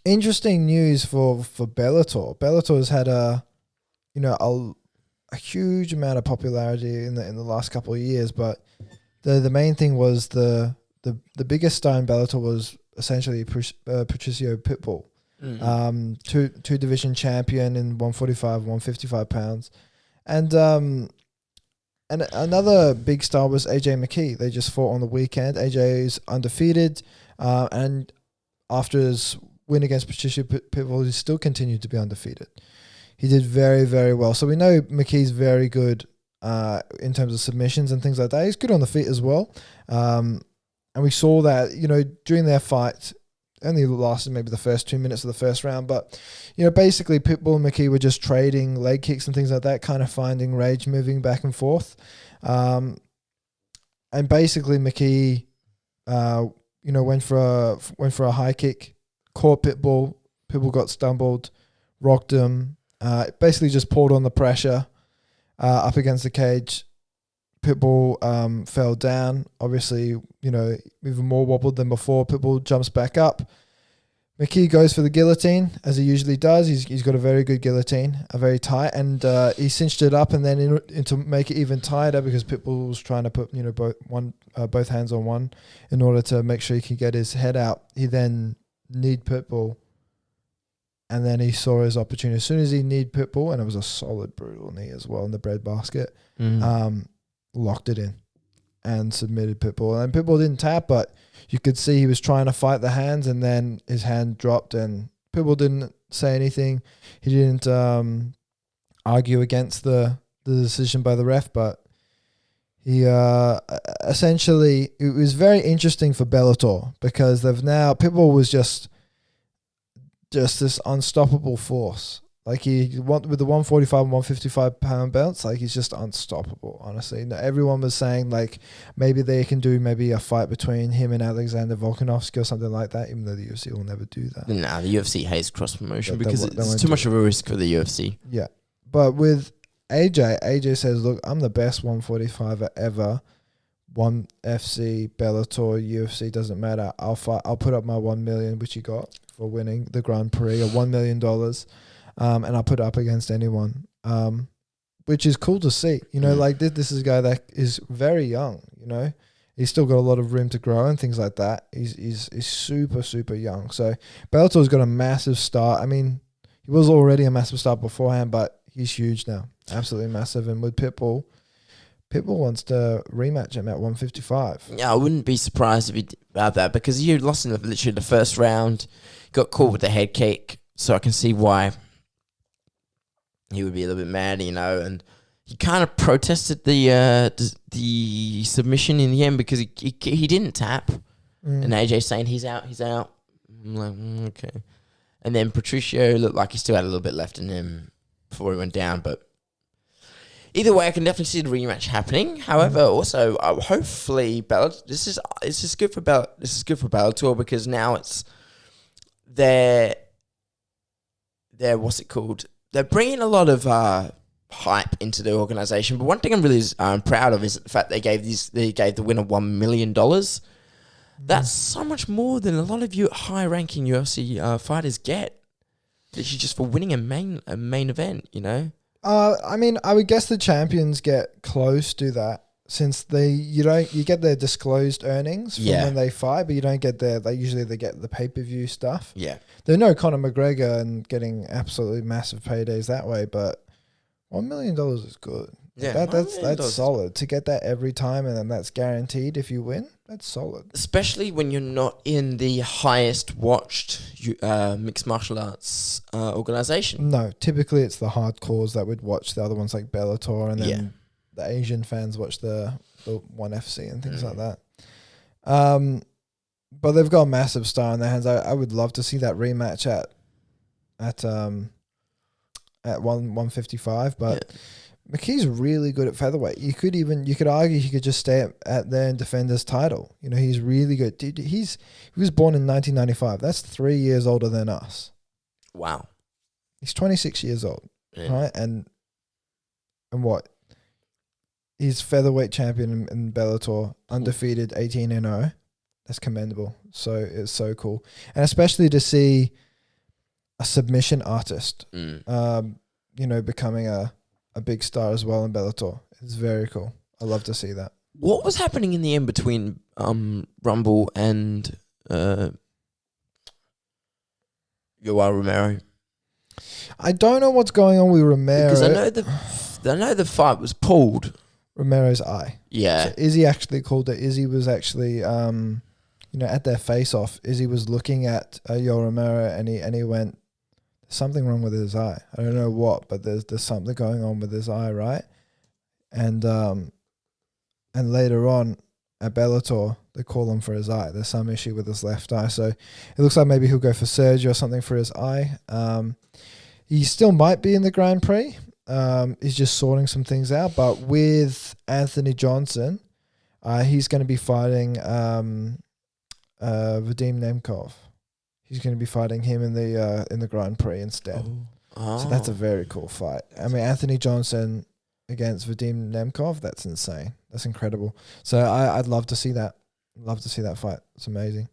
Interesting news for Bellator. Bellator's had a huge amount of popularity in the last couple of years, but the main thing was the biggest star in Bellator was essentially Patricio Pitbull. Two division champion in 145, 155 pounds. And another big star was AJ McKee. They just fought on the weekend. AJ is undefeated, and after his win against Patricio Pitbull, he still continued to be undefeated. He did very, very well. So we know McKee's very good in terms of submissions and things like that. He's good on the feet as well. And we saw that, during their fight, only lasted maybe the first 2 minutes of the first round. But, basically Pitbull and McKee were just trading leg kicks and things like that, kind of finding rage, moving back and forth. And basically McKee, went for a high kick, caught Pitbull. Pitbull got stumbled, rocked him. Basically just pulled on the pressure up against the cage. Pitbull fell down. Obviously, even more wobbled than before. Pitbull jumps back up. McKee goes for the guillotine, as he usually does. He's got a very good guillotine, very tight, and he cinched it up. And then to make it even tighter, because Pitbull was trying to put both hands on one in order to make sure he can get his head out. He then kneed Pitbull. And then he saw his opportunity. As soon as he kneed Pitbull, and it was a solid, brutal knee as well in the breadbasket, locked it in and submitted Pitbull. And Pitbull didn't tap, but you could see he was trying to fight the hands, and then his hand dropped, and Pitbull didn't say anything. He didn't argue against the decision by the ref, but he essentially, it was very interesting for Bellator, because Pitbull was just this unstoppable force. Like with the 145 and 155 pound belts, like he's just unstoppable, honestly. Everyone was saying like maybe they can do maybe a fight between him and Alexander Volkanovski or something like that, even though the UFC will never do that. Nah, the UFC hates cross promotion because it's too much of a risk for the UFC. Yeah. But with AJ says, look, I'm the best 145er ever. One FC, Bellator, UFC, doesn't matter. I'll fight. I'll put up my 1 million, which he got for winning the Grand Prix, or $1 million, and I'll put it up against anyone, which is cool to see. Like this is a guy that is very young. He's still got a lot of room to grow and things like that. He's super, super young. So Bellator's got a massive start. I mean, he was already a massive start beforehand, but he's huge now, absolutely massive. And with Pitbull wants to rematch him at 155. Yeah, I wouldn't be surprised if he did about that, because he lost in literally the first round, got caught with the head kick, so I can see why he would be a little bit mad, and he kind of protested the submission in the end because he didn't tap, and AJ saying he's out. I'm like, okay. And then Patricio looked like he still had a little bit left in him before he went down, but either way, I can definitely see the rematch happening. However, also hopefully this is good for Bellator, because now it's they're what's it called? They're bringing a lot of hype into the organization. But one thing I'm really proud of is the fact they gave the winner $1 million. That's so much more than a lot of you high-ranking UFC fighters get. Literally just for winning a main event, I mean, I would guess the champions get close to that, since you get their disclosed earnings from when they fight, but you don't get usually they get the pay-per-view stuff. Yeah. They know Conor McGregor and getting absolutely massive paydays that way, but $1 million is good. Yeah, that's solid to get that every time, and then that's guaranteed if you win. That's solid, especially when you're not in the highest watched mixed martial arts organization. No, typically it's the hardcores that would watch the other ones like Bellator, and then the Asian fans watch the ONE FC and things like that. But they've got a massive star in their hands. I would love to see that rematch at 155, but McKee's really good at featherweight. You could argue he could just stay at there and defend his title. He's really good. Dude, he was born in 1995. That's 3 years older than us. Wow. He's 26 years old, right? And what? He's featherweight champion in Bellator, undefeated, 18-0. That's commendable. So it's so cool, and especially to see a submission artist, becoming a big star as well in Bellator. It's very cool. I love to see that. What was happening in the end between Rumble and Yoel Romero? I don't know what's going on with Romero. Because I know the fight was pulled. Romero's eye. Yeah. So Izzy actually called it. Izzy was actually, at their face-off, Izzy was looking at Yoel Romero and he went, there's something wrong with his eye. I don't know what, but there's something going on with his eye, right? And later on at Bellator, they call him for his eye. There's some issue with his left eye. So it looks like maybe he'll go for surgery or something for his eye. He still might be in the Grand Prix. He's just sorting some things out. But with Anthony Johnson, he's going to be fighting Vadim Nemkov. He's going to be fighting him in the Grand Prix instead. So that's a very cool fight. I mean, Anthony Johnson against Vadim Nemkov, that's insane. That's incredible. So I'd love to see that. Love to see that fight. It's amazing.